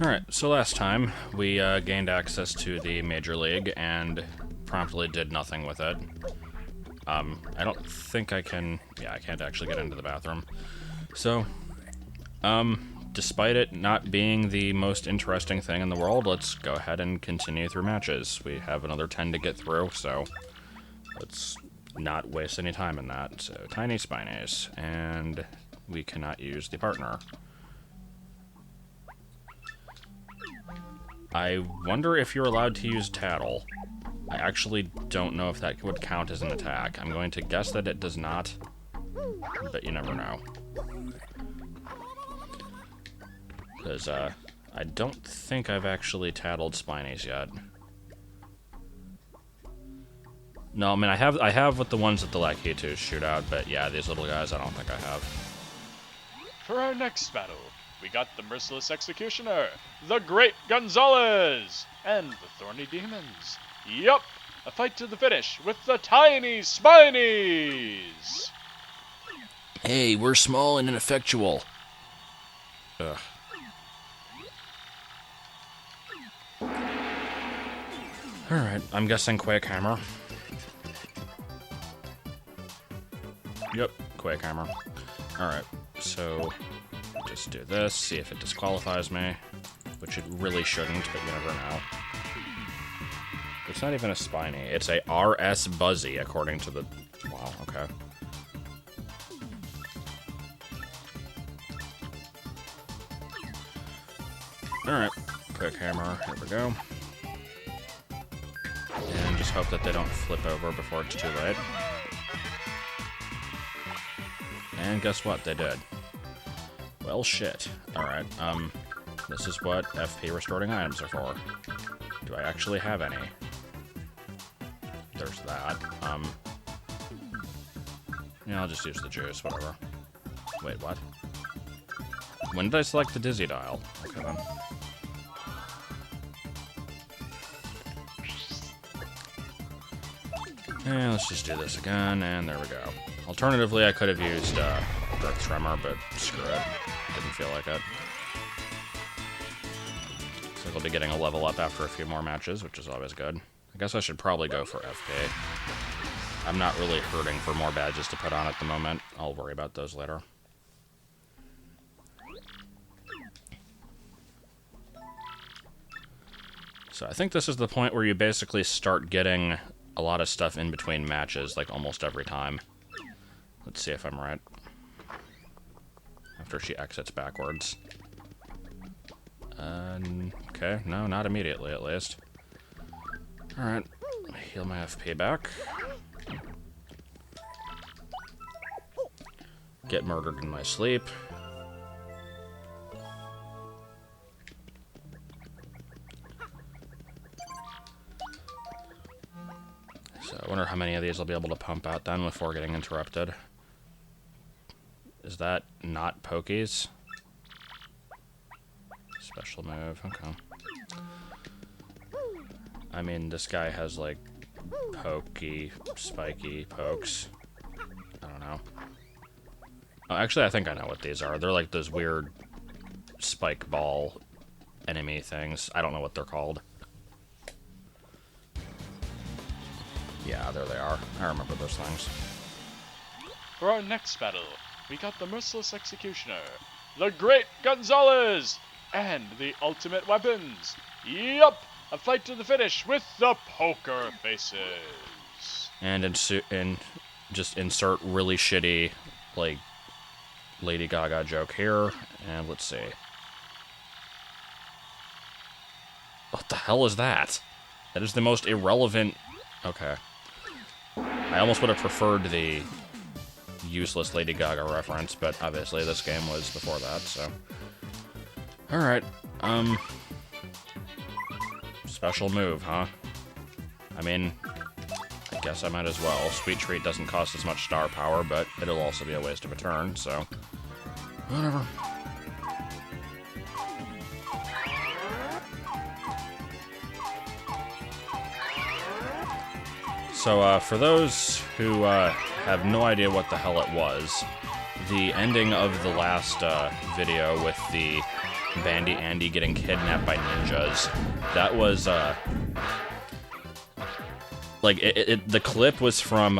Alright, so last time we gained access to the Major League and promptly did nothing with it. I don't think I can... Yeah, I can't actually get into the bathroom. So, despite it not being the most interesting thing in the world, let's go ahead and continue through matches. We have another 10 to get through, so let's not waste any time in that. So, Tiny Spinies, and we cannot use the partner. I wonder if you're allowed to use Tattle. I actually don't know if that would count as an attack. I'm going to guess that it does not, but you never know. Because, I don't think I've actually tattled Spinies yet. No, I mean, I have with the ones that the Lakitus shoot out, but yeah, these little guys I don't think I have. For our next battle, we got the Merciless Executioner, the Great Gonzalez, and the Thorny Demons. Yup, a fight to the finish with the Tiny Spinies! Hey, we're small and ineffectual. Ugh. Alright, I'm guessing Quake Hammer. Yep, Quake Hammer. Alright, so just do this, see if it disqualifies me, which it really shouldn't, but you never know. It's not even a Spiny, it's a RS Buzzy, according to the... Wow, okay. Alright, Quick Hammer, here we go. And just hope that they don't flip over before it's too late. And guess what? They did. Well, shit. Alright, this is what FP restoring items are for. Do I actually have any? There's that. Yeah, I'll just use the juice, whatever. Wait, what? When did I select the Dizzy Dial? Okay, then. And let's just do this again, and there we go. Alternatively, I could have used Growth Tremor, but screw it. Didn't feel like it. So I'll be getting a level up after a few more matches, which is always good. I guess I should probably go for FP. I'm not really hurting for more badges to put on at the moment. I'll worry about those later. So I think this is the point where you basically start getting a lot of stuff in between matches, like almost every time. Let's see if I'm right. After she exits backwards. Okay, no, not immediately at least. Alright, heal my FP back. Get murdered in my sleep. So I wonder how many of these I'll be able to pump out then before getting interrupted. Is that not Pokies? Special move, okay. I mean, this guy has, like, pokey, spiky pokes. I don't know. Oh, actually, I think I know what these are. They're like those weird spike ball enemy things. I don't know what they're called. Yeah, there they are. I remember those things. For our next battle, we got the Merciless Executioner, the Great Gonzalez, and the Ultimate Weapons. Yup, a fight to the finish with the Poker Faces. And just insert really shitty, like, Lady Gaga joke here, and let's see. What the hell is that? That is the most irrelevant... Okay. I almost would have preferred the useless Lady Gaga reference, but obviously this game was before that, so... Alright, special move, huh? I mean, I guess I might as well. Sweet Treat doesn't cost as much star power, but it'll also be a waste of a turn, so... Whatever. So, for those who have no idea what the hell it was, the ending of the last video with the Bandy Andy getting kidnapped by ninjas, that was, like, the clip was from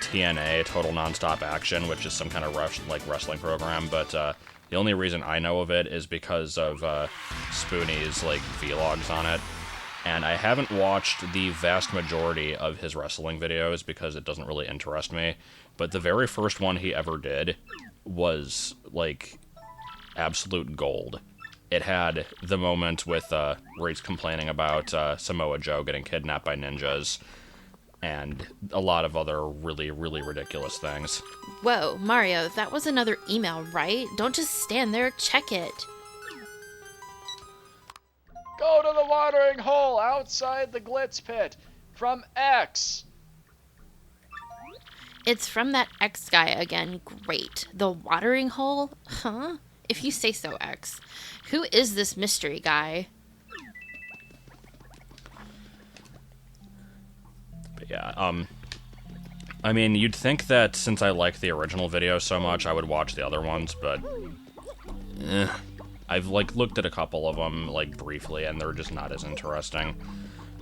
TNA, Total Nonstop Action, which is some kind of wrestling program, but the only reason I know of it is because of Spoonie's, like, vlogs on it. And I haven't watched the vast majority of his wrestling videos because it doesn't really interest me. But the very first one he ever did was, like, absolute gold. It had the moment with where he's complaining about Samoa Joe getting kidnapped by ninjas, and a lot of other really, really ridiculous things. Whoa, Mario, that was another email, right? Don't just stand there, check it. Go to the watering hole outside the Glitz Pit from X. It's from that X guy again. Great. The watering hole? Huh? If you say so, X. Who is this mystery guy? But yeah, I mean, you'd think that since I like the original video so much, I would watch the other ones, but I've, like, looked at a couple of them, like, briefly, and they're just not as interesting.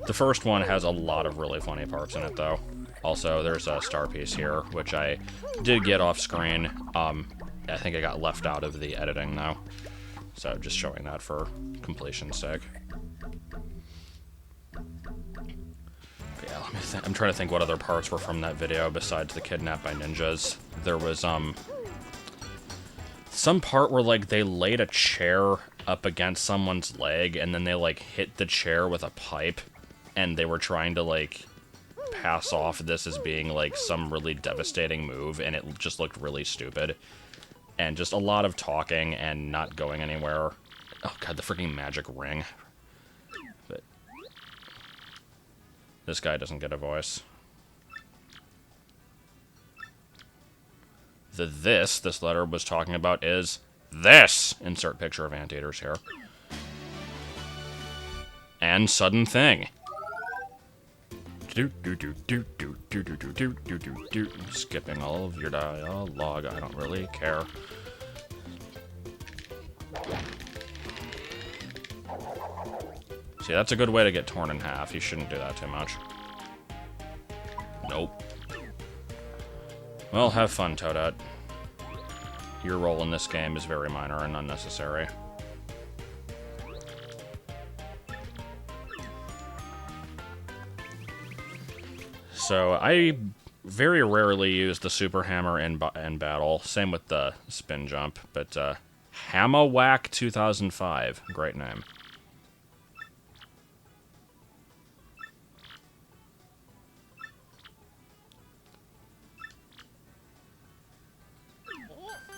The first one has a lot of really funny parts in it, though. Also, there's a star piece here, which I did get off screen. I think it got left out of the editing, though. So, just showing that for completion's sake. But yeah, let me think. I'm trying to think what other parts were from that video besides the kidnap by ninjas. There was, some part where, like, they laid a chair up against someone's leg, and then they, like, hit the chair with a pipe, and they were trying to, like, pass off this as being, like, some really devastating move, and it just looked really stupid. And just a lot of talking and not going anywhere. Oh, God, the freaking magic ring. But this guy doesn't get a voice. This letter was talking about is this. Insert picture of anteaters here. And sudden thing. Skipping all of your dialogue, I don't really care. See, that's a good way to get torn in half. You shouldn't do that too much. Nope. Well, have fun, Toadette. Your role in this game is very minor and unnecessary. So, I very rarely use the Super Hammer in battle. Same with the Spin Jump. But, Hammer Whack 2005. Great name.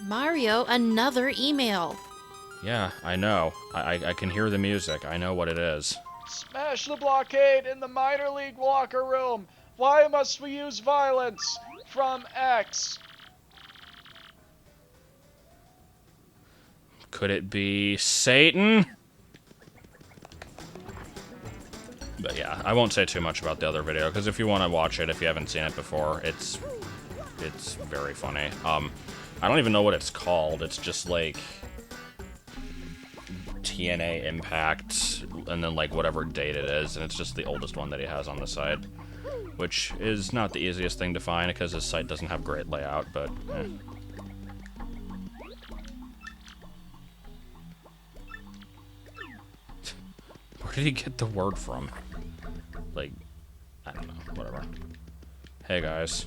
Mario, another email. Yeah, I know. I can hear the music. I know what it is. Smash the blockade in the minor league locker room. Why must we use violence? From X. Could it be Satan? But yeah, I won't say too much about the other video, because if you want to watch it, if you haven't seen it before, it's very funny. I don't even know what it's called. It's just like TNA Impact, and then like whatever date it is, and it's just the oldest one that he has on the site, which is not the easiest thing to find because his site doesn't have great layout, but Where did he get the word from? Like, I don't know, whatever. Hey guys,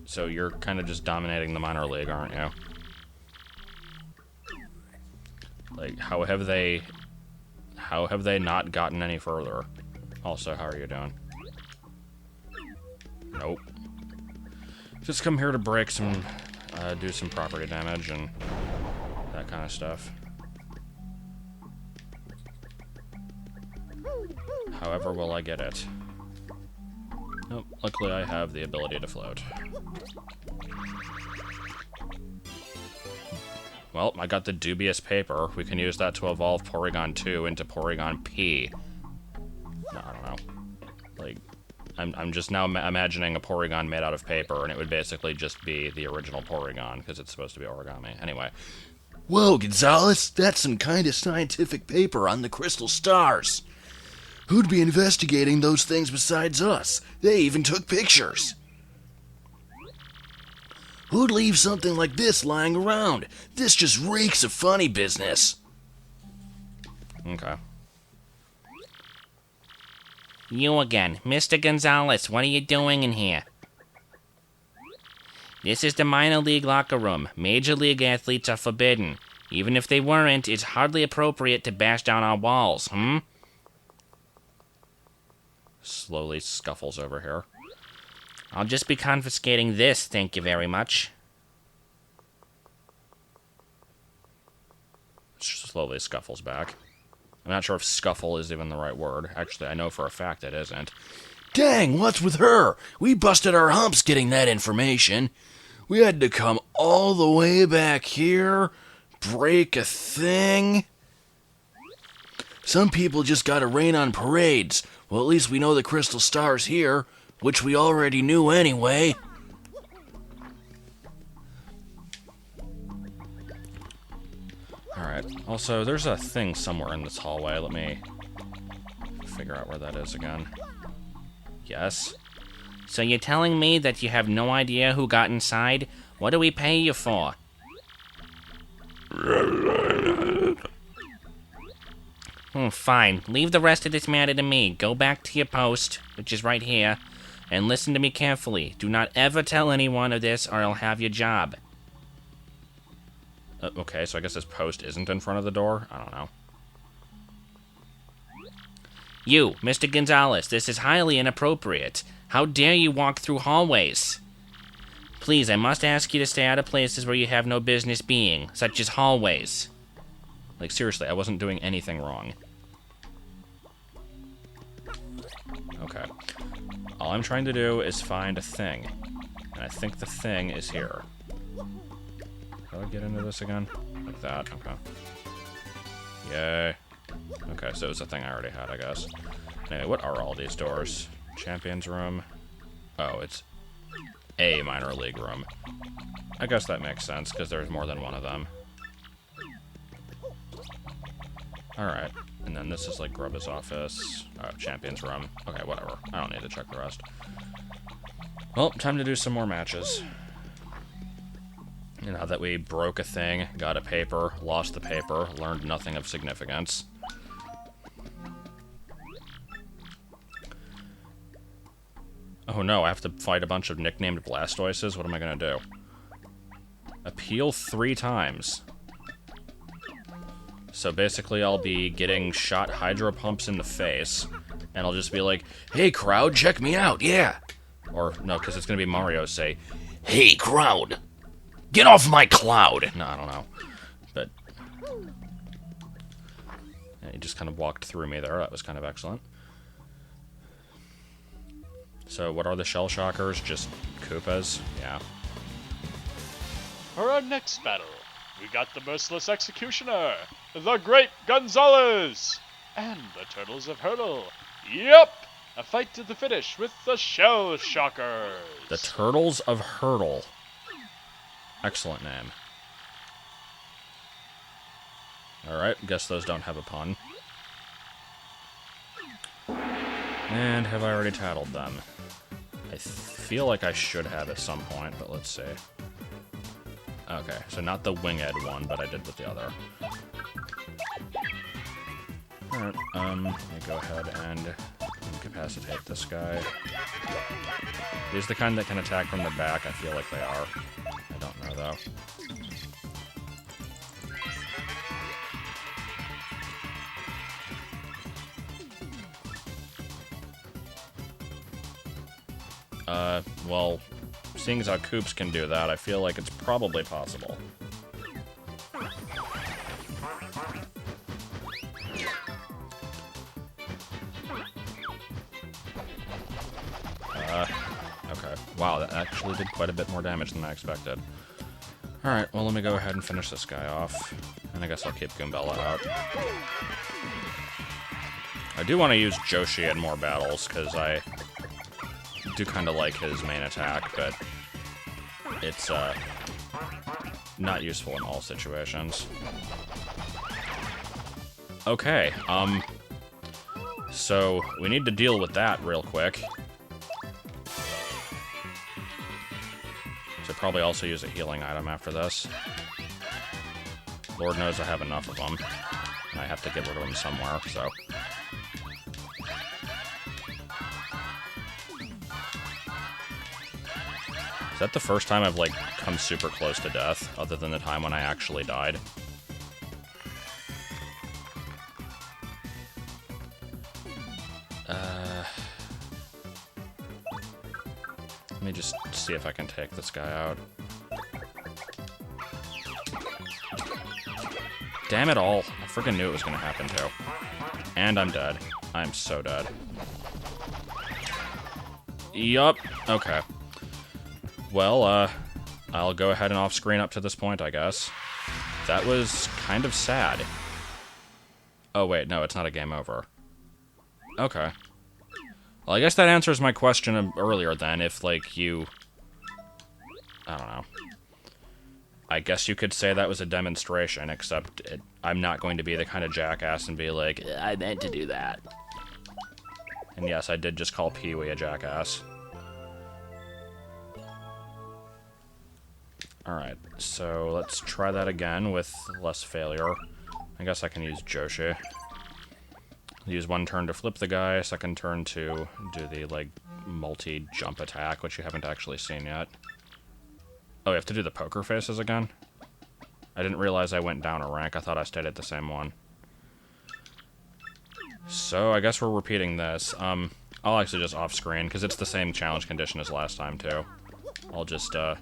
so you're kind of just dominating the minor league, aren't you? Like, how have they not gotten any further? Also, how are you doing? Nope. Just come here to break some, do some property damage and that kind of stuff. However will I get it? Nope, luckily I have the ability to float. Well, I got the dubious paper. We can use that to evolve Porygon 2 into Porygon P. No, I don't know. Like, I'm just now imagining a Porygon made out of paper, and it would basically just be the original Porygon, because it's supposed to be origami. Anyway. Whoa, Gonzalez, that's some kind of scientific paper on the crystal stars. Who'd be investigating those things besides us? They even took pictures. Who'd leave something like this lying around? This just reeks of funny business. Okay. You again. Mr. Gonzalez, what are you doing in here? This is the minor league locker room. Major league athletes are forbidden. Even if they weren't, it's hardly appropriate to bash down our walls, Slowly scuffles over here. I'll just be confiscating this, thank you very much. Slowly scuffles back. I'm not sure if scuffle is even the right word. Actually, I know for a fact it isn't. Dang, what's with her? We busted our humps getting that information. We had to come all the way back here, break a thing. Some people just gotta rain on parades. Well, at least we know the crystal star's here, which we already knew anyway. Alright, also, there's a thing somewhere in this hallway. Let me figure out where that is again. Yes. So you're telling me that you have no idea who got inside? What do we pay you for? Fine. Leave the rest of this matter to me. Go back to your post, which is right here, and listen to me carefully. Do not ever tell anyone of this, or I'll have your job. Okay, so I guess this post isn't in front of the door? I don't know. You, Mr. Gonzalez, this is highly inappropriate. How dare you walk through hallways? Please, I must ask you to stay out of places where you have no business being, such as hallways. Like, seriously, I wasn't doing anything wrong. Okay. All I'm trying to do is find a thing. And I think the thing is here. How do I get into this again? Like that, okay. Yay. Okay, so it was a thing I already had, I guess. Anyway, what are all these doors? Champions room. Oh, it's a minor league room. I guess that makes sense, because there's more than one of them. Alright, and then this is like Grubba's office. Champions room. Okay, whatever. I don't need to check the rest. Well, time to do some more matches. You know, that we broke a thing, got a paper, lost the paper, learned nothing of significance. Oh no, I have to fight a bunch of nicknamed Blastoises? What am I gonna do? Appeal 3 times. So basically I'll be getting shot hydro pumps in the face, and I'll just be like, "Hey crowd, check me out, yeah!" Or, no, because it's gonna be Mario say, "Hey crowd, get off my cloud!" No, I don't know. But yeah, he just kind of walked through me there. That was kind of excellent. So what are the Shell Shockers? Just Koopas? Yeah. For our next battle, we got the Merciless Executioner, the Great Gonzalez, and the Turtles of Hurdle. Yep! A fight to the finish with the Shell Shockers. The Turtles of Hurdle. Excellent name. Alright, guess those don't have a pun. And have I already tattled them? I feel like I should have at some point, but let's see. Okay, so not the winged one, but I did with the other. Alright, let me go ahead and incapacitate this guy. He's the kind that can attack from the back. I feel like they are. I don't know, though. Well, seeing as how Koops can do that, I feel like it's probably possible. Okay. Wow, that actually did quite a bit more damage than I expected. Alright, well, let me go ahead and finish this guy off. And I guess I'll keep Goombella out. I do want to use Joshi in more battles, because I do kind of like his main attack, but it's not useful in all situations. Okay, so we need to deal with that real quick. Should probably also use a healing item after this. Lord knows I have enough of them, and I have to get rid of them somewhere, so... Is that the first time I've, like, come super close to death, other than the time when I actually died? Let me just see if I can take this guy out. Damn it all. I freaking knew it was gonna happen, too. And I'm dead. I'm so dead. Yup. Okay. Well, I'll go ahead and off-screen up to this point, I guess. That was kind of sad. Oh, wait, no, it's not a game over. Okay. Well, I guess that answers my question earlier, then, if, like, you... I don't know. I guess you could say that was a demonstration, except I'm not going to be the kind of jackass and be like, I meant to do that. And yes, I did just call Pee-wee a jackass. Alright, so let's try that again with less failure. I guess I can use Joshi. Use one turn to flip the guy, second turn to do the, like, multi-jump attack, which you haven't actually seen yet. Oh, we have to do the poker faces again? I didn't realize I went down a rank. I thought I stayed at the same one. So, I guess we're repeating this. I'll actually just off-screen, because it's the same challenge condition as last time, too. I'll just, have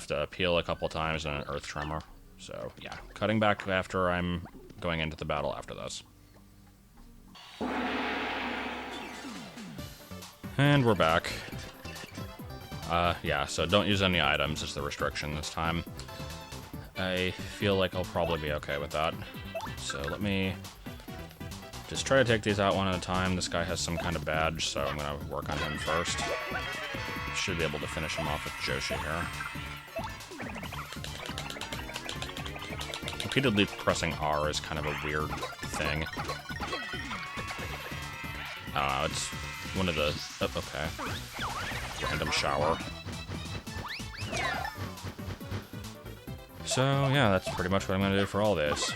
to appeal a couple times and an Earth Tremor. So, yeah. Cutting back after I'm going into the battle after this. And we're back. Yeah, so don't use any items is the restriction this time. I feel like I'll probably be okay with that. So let me just try to take these out one at a time. This guy has some kind of badge, so I'm gonna work on him first. Should be able to finish him off with Joshi here. Repeatedly pressing R is kind of a weird thing. I don't know, it's one of the... Oh, okay. Random shower. So, yeah, that's pretty much what I'm going to do for all this.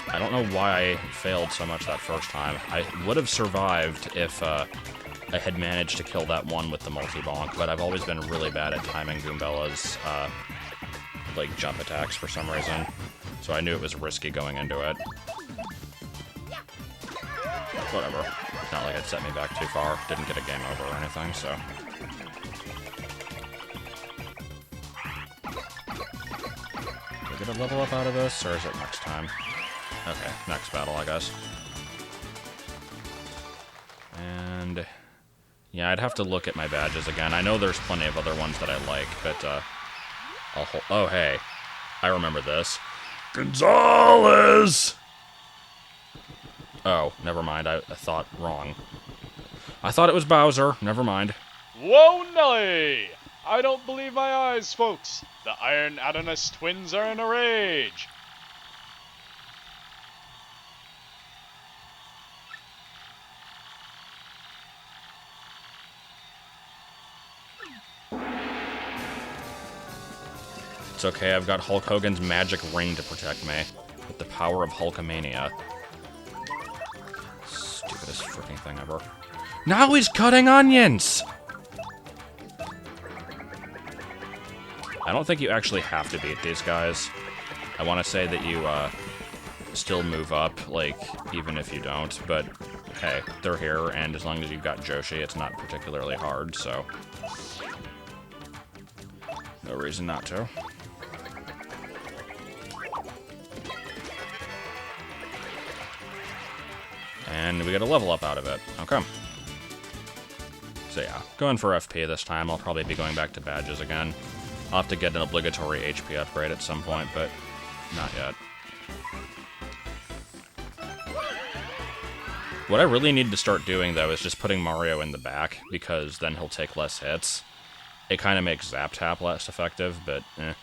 I don't know why I failed so much that first time. I would have survived if I had managed to kill that one with the multi-bonk, but I've always been really bad at timing Goombella's, like, jump attacks for some reason. So I knew it was risky going into it. Whatever. It's not like it set me back too far. Didn't get a game over or anything, so... Do we get a level up out of this, or is it next time? Okay, next battle, I guess. And... yeah, I'd have to look at my badges again. I know there's plenty of other ones that I like, but, I'll hold... Oh, hey. I remember this. Gonzalez! Oh, never mind. I thought wrong. I thought it was Bowser. Never mind. Whoa, Nelly! I don't believe my eyes, folks. The Iron Adonis twins are in a rage. It's okay, I've got Hulk Hogan's magic ring to protect me. With the power of Hulkamania. Stupidest freaking thing ever. Now he's cutting onions! I don't think you actually have to beat these guys. I want to say that you, still move up, like, even if you don't, but hey, they're here, and as long as you've got Joshi, it's not particularly hard, so... no reason not to. And we get a level up out of it. Okay. So yeah, going for FP this time. I'll probably be going back to badges again. I'll have to get an obligatory HP upgrade at some point, but not yet. What I really need to start doing, though, is just putting Mario in the back, because then he'll take less hits. It kind of makes Zap Tap less effective, but eh.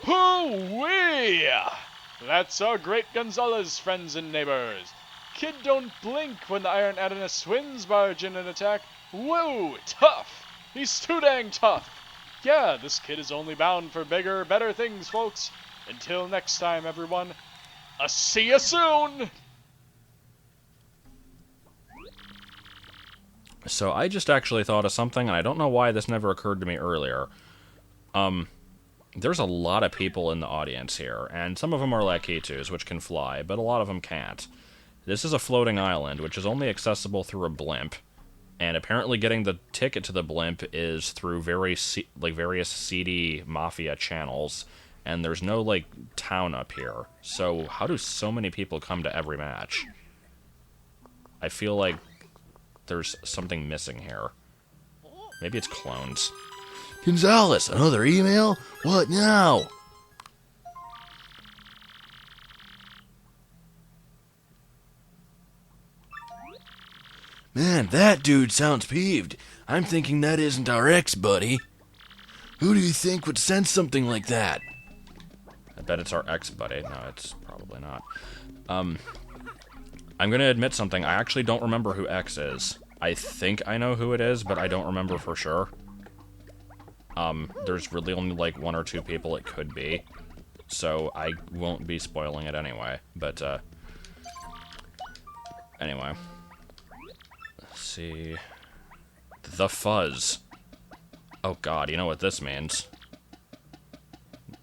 Hoo-wee! That's our great Gonzalez, friends and neighbors. Kid don't blink when the Iron Adonis twins barge in and attack. Whoa, tough! He's too dang tough! Yeah, this kid is only bound for bigger, better things, folks. Until next time, everyone, see ya soon! So I just actually thought of something, and I don't know why this never occurred to me earlier. There's a lot of people in the audience here, and some of them are Lakitus, which can fly, but a lot of them can't. This is a floating island, which is only accessible through a blimp, and apparently getting the ticket to the blimp is through various seedy mafia channels, and there's no, like, town up here. So how do so many people come to every match? I feel like there's something missing here. Maybe it's clones. Gonzalez, another email? What now? Man, that dude sounds peeved. I'm thinking that isn't our ex-buddy. Who do you think would send something like that? I bet it's our ex-buddy. No, it's probably not. I'm gonna admit something. I actually don't remember who X is. I think I know who it is, but I don't remember for sure. There's really only like 1 or 2 people it could be, so I won't be spoiling it anyway. But, anyway. Let's see. The Fuzz. Oh god, you know what this means.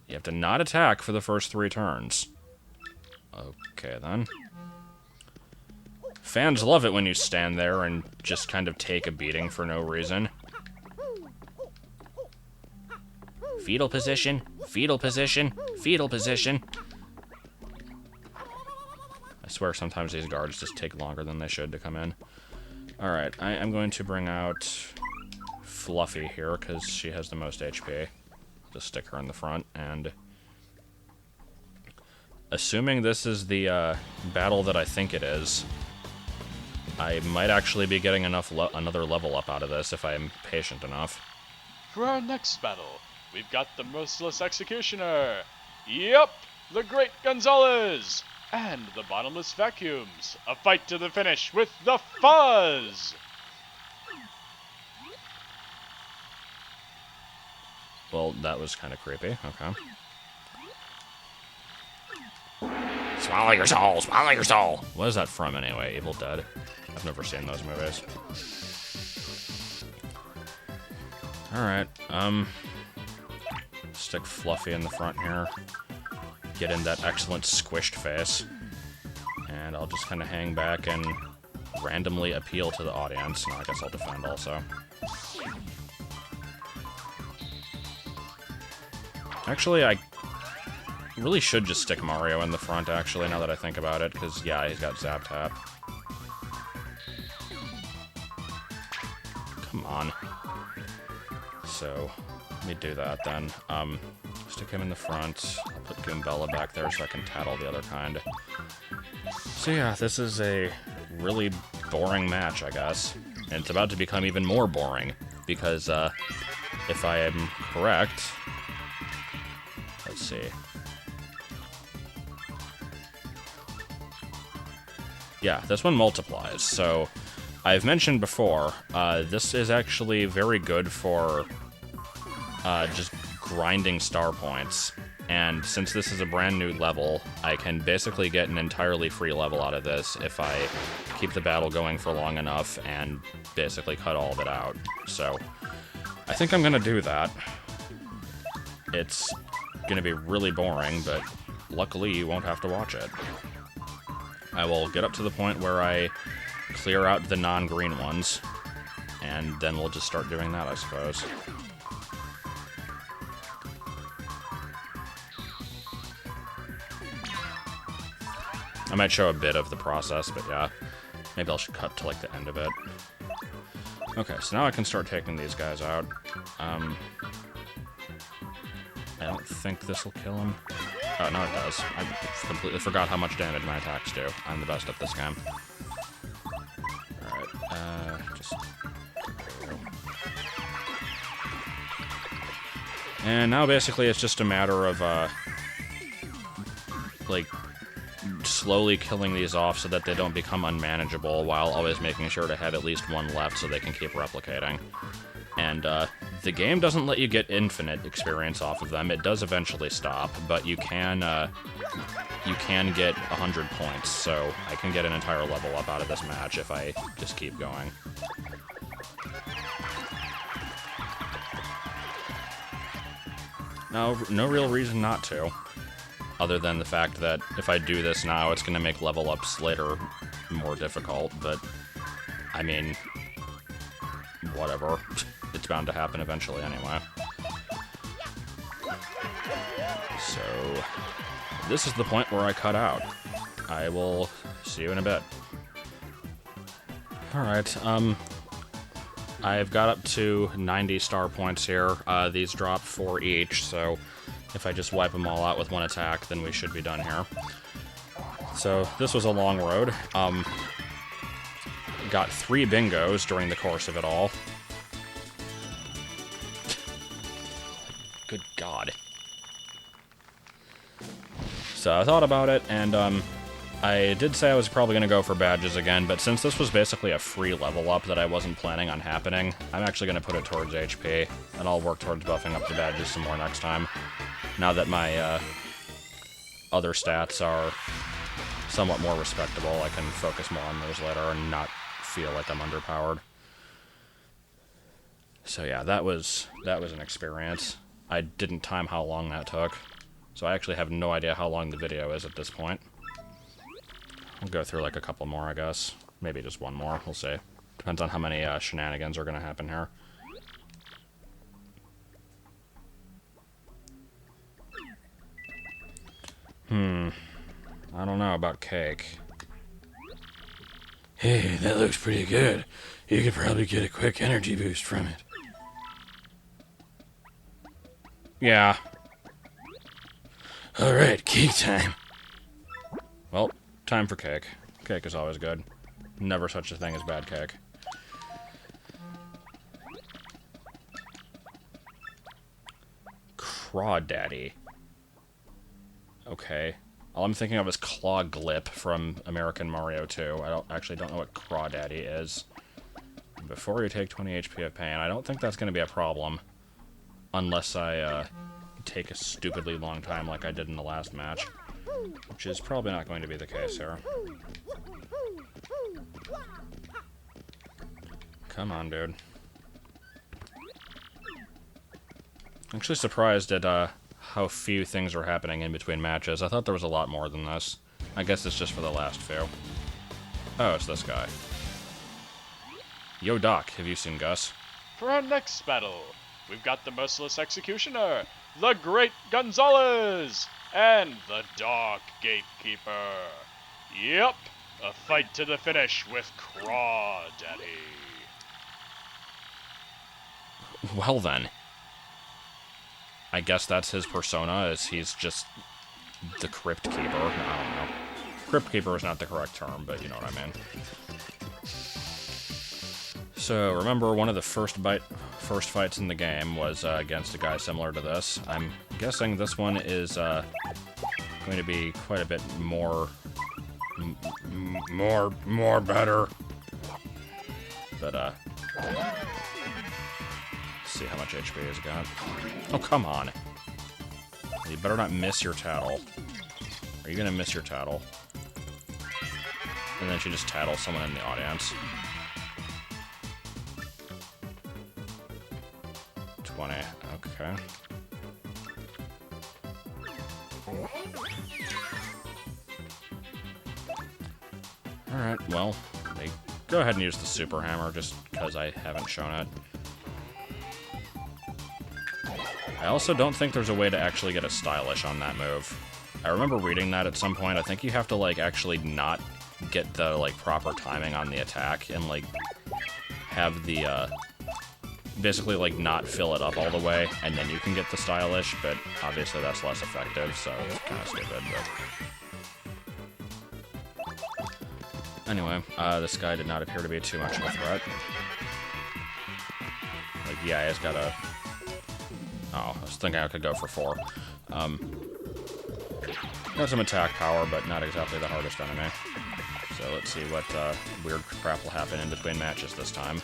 You have to not attack for the first 3 turns. Okay, then. Fans love it when you stand there and just kind of take a beating for no reason. Fetal position, fetal position, fetal position. I swear sometimes these guards just take longer than they should to come in. Alright, I am going to bring out Fluffy here, because she has the most HP. Just stick her in the front, and... assuming this is the battle that I think it is, I might actually be getting another level up out of this if I am patient enough. For our next battle, we've got the Merciless Executioner. Yep, the Great Gonzalez. And the Bottomless Vacuums. A fight to the finish with the Fuzz. Well, that was kind of creepy. Okay. Swallow your soul, swallow your soul. What is that from, anyway? Evil Dead? I've never seen those movies. Alright, stick Fluffy in the front here. Get in that excellent squished face. And I'll just kind of hang back and randomly appeal to the audience. No, I guess I'll defend also. Actually, I really should just stick Mario in the front, actually, now that I think about it, because, yeah, he's got Zap Tap. Come on. So, let me do that, then. Stick him in the front. I'll put Goombella back there so I can tattle the other kind. So, yeah, this is a really boring match, I guess. And it's about to become even more boring, because, if I am correct... Let's see. Yeah, this one multiplies, so I've mentioned before, this is actually very good for just grinding star points, and since this is a brand new level, I can basically get an entirely free level out of this if I keep the battle going for long enough and basically cut all of it out. So, I think I'm gonna do that. It's gonna be really boring, but luckily you won't have to watch it. I will get up to the point where I clear out the non-green ones, and then we'll just start doing that, I suppose. I might show a bit of the process, but yeah, maybe I'll cut to, like, the end of it. Okay, so now I can start taking these guys out. I don't think this will kill him. Oh, no, it does. I completely forgot how much damage my attacks do. I'm the best at this game. And now basically it's just a matter of, like, slowly killing these off so that they don't become unmanageable, while always making sure to have at least one left so they can keep replicating. And the game doesn't let you get infinite experience off of them. It does eventually stop, but you can get 100 points, so I can get an entire level up out of this match if I just keep going. No real reason not to, other than the fact that if I do this now, it's going to make level ups later more difficult, but, I mean, whatever. It's bound to happen eventually anyway. So, this is the point where I cut out. I will see you in a bit. Alright, I've got up to 90 star points here. These drop 4 each, so if I just wipe them all out with one attack, then we should be done here. So, this was a long road. Got 3 bingos during the course of it all. Good God. So I thought about it, and I did say I was probably going to go for badges again, but since this was basically a free level up that I wasn't planning on happening, I'm actually going to put it towards HP, and I'll work towards buffing up the badges some more next time. Now that my other stats are somewhat more respectable, I can focus more on those later and not feel like I'm underpowered. So yeah, that was an experience. I didn't time how long that took, so I actually have no idea how long the video is at this point. We'll go through like a couple more, I guess. Maybe just one more, we'll see. Depends on how many shenanigans are going to happen here. I don't know about cake. Hey, that looks pretty good. You could probably get a quick energy boost from it. Yeah. Alright, cake time. Well, time for cake. Cake is always good. Never such a thing as bad cake. Crawdaddy. Okay. All I'm thinking of is Claw Glip from American Mario 2. I don't know what Crawdaddy is. Before you take 20 HP of pain, I don't think that's going to be a problem. Unless I take a stupidly long time like I did in the last match. Which is probably not going to be the case here. Come on, dude. I'm actually surprised at how few things are happening in between matches. I thought there was a lot more than this. I guess it's just for the last few. Oh, it's this guy. Yo, Doc, have you seen Gus? For our next battle, we've got the Merciless Executioner, the Great Gonzalez, and the Dark Gatekeeper. Yep, a fight to the finish with Craw Daddy. Well then. I guess that's his persona, is he's just the Crypt Keeper. I don't know. Crypt Keeper is not the correct term, but you know what I mean. So, remember, one of the first fights in the game was against a guy similar to this. I'm guessing this one is going to be quite a bit more better. But, see how much HP he's got. Oh, come on. You better not miss your tattle. Are you gonna miss your tattle? And then she just tattles someone in the audience. 20. Okay. Alright, well, go ahead and use the super hammer just because I haven't shown it. I also don't think there's a way to actually get a stylish on that move. I remember reading that at some point. I think you have to, like, actually not get the, like, proper timing on the attack and, like, have the, basically, like, not fill it up all the way, and then you can get the stylish, but obviously that's less effective, so it's kind of stupid, but... Anyway, this guy did not appear to be too much of a threat. Like, yeah, he's got a Oh, I was thinking I could go for 4. Got some attack power, but not exactly the hardest enemy. So let's see what weird crap will happen in between matches this time.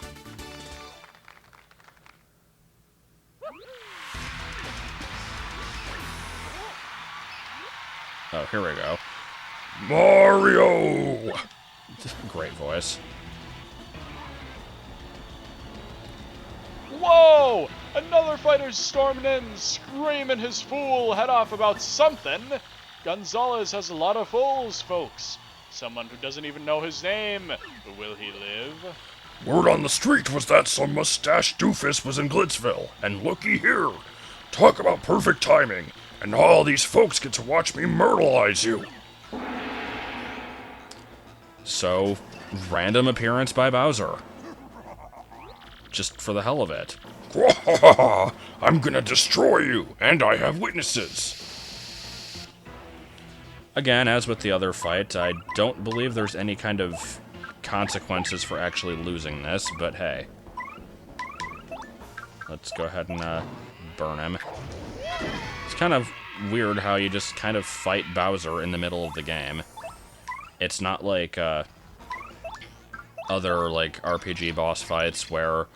Oh, here we go. Mario! Great voice. Whoa! Another fighter's storming in, screaming his fool head off about something. Gonzalez has a lot of fools, folks. Someone who doesn't even know his name. Will he live? Word on the street was that some mustache doofus was in Glitzville, and looky here. Talk about perfect timing, and all these folks get to watch me myrtleize you. So, random appearance by Bowser. Just for the hell of it. I'm gonna destroy you, and I have witnesses. Again, as with the other fight, I don't believe there's any kind of consequences for actually losing this, but hey. Let's go ahead and burn him. It's kind of weird how you just kind of fight Bowser in the middle of the game. It's not like other like RPG boss fights where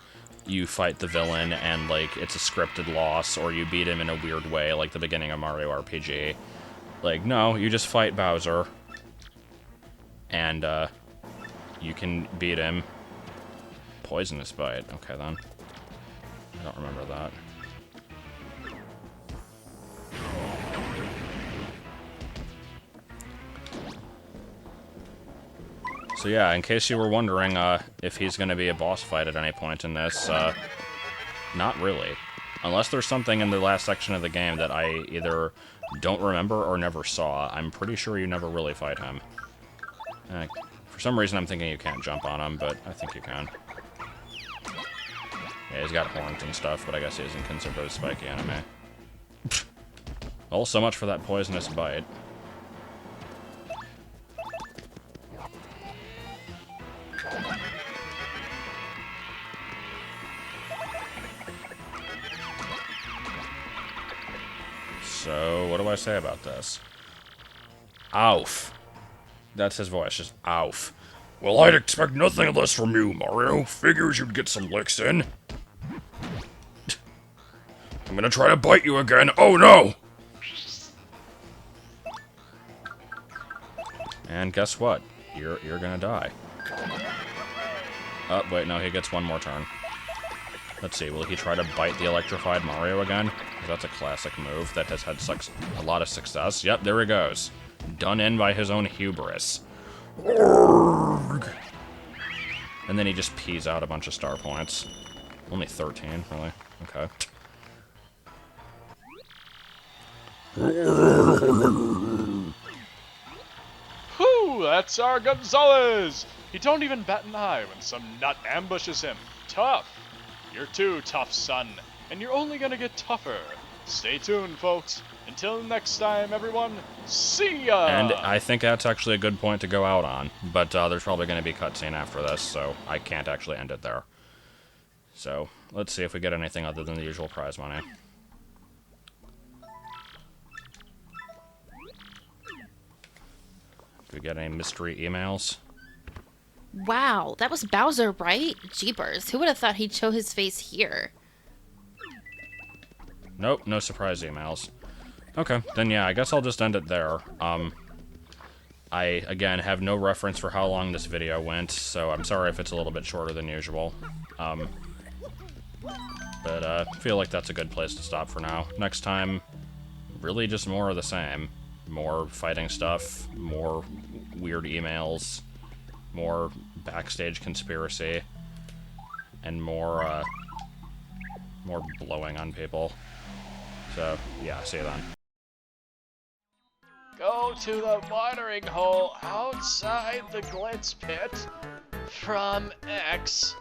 you fight the villain and like it's a scripted loss or you beat him in a weird way like the beginning of Mario RPG. Like, no, you just fight Bowser and you can beat him. Poisonous bite. Okay, then. I don't remember that. So yeah, in case you were wondering if he's going to be a boss fight at any point in this, not really. Unless there's something in the last section of the game that I either don't remember or never saw, I'm pretty sure you never really fight him. For some reason I'm thinking you can't jump on him, but I think you can. Yeah, he's got horns and stuff, but I guess he isn't considered a spiky enemy. Well, so much for that poisonous bite. So, what do I say about this? Ouf. That's his voice, just ouf. Well, I'd expect nothing less from you, Mario. Figures you'd get some licks in. I'm gonna try to bite you again. Oh no! And guess what? You're gonna die. Oh, wait, no, he gets one more turn. Let's see, will he try to bite the electrified Mario again? 'Cause that's a classic move that has had a lot of success. Yep, there he goes. Done in by his own hubris. Org. And then he just pees out a bunch of star points. Only 13, really? Okay. Whew, that's our Gonzalez! He don't even bat an eye when some nut ambushes him. Tough. You're too tough, son. And you're only gonna get tougher. Stay tuned, folks. Until next time, everyone, see ya! And I think that's actually a good point to go out on. But there's probably going to be a cutscene after this, so I can't actually end it there. So, let's see if we get anything other than the usual prize money. Do we get any mystery emails? Wow, that was Bowser, right? Jeepers, who would have thought he'd show his face here? Nope, no surprise emails. Okay, then yeah, I guess I'll just end it there. I, again, have no reference for how long this video went, so I'm sorry if it's a little bit shorter than usual. But I feel like that's a good place to stop for now. Next time, really just more of the same. More fighting stuff, more weird emails, more backstage conspiracy, and more blowing on people. So, yeah, see you then. Go to the watering hole outside the Glitz Pit from X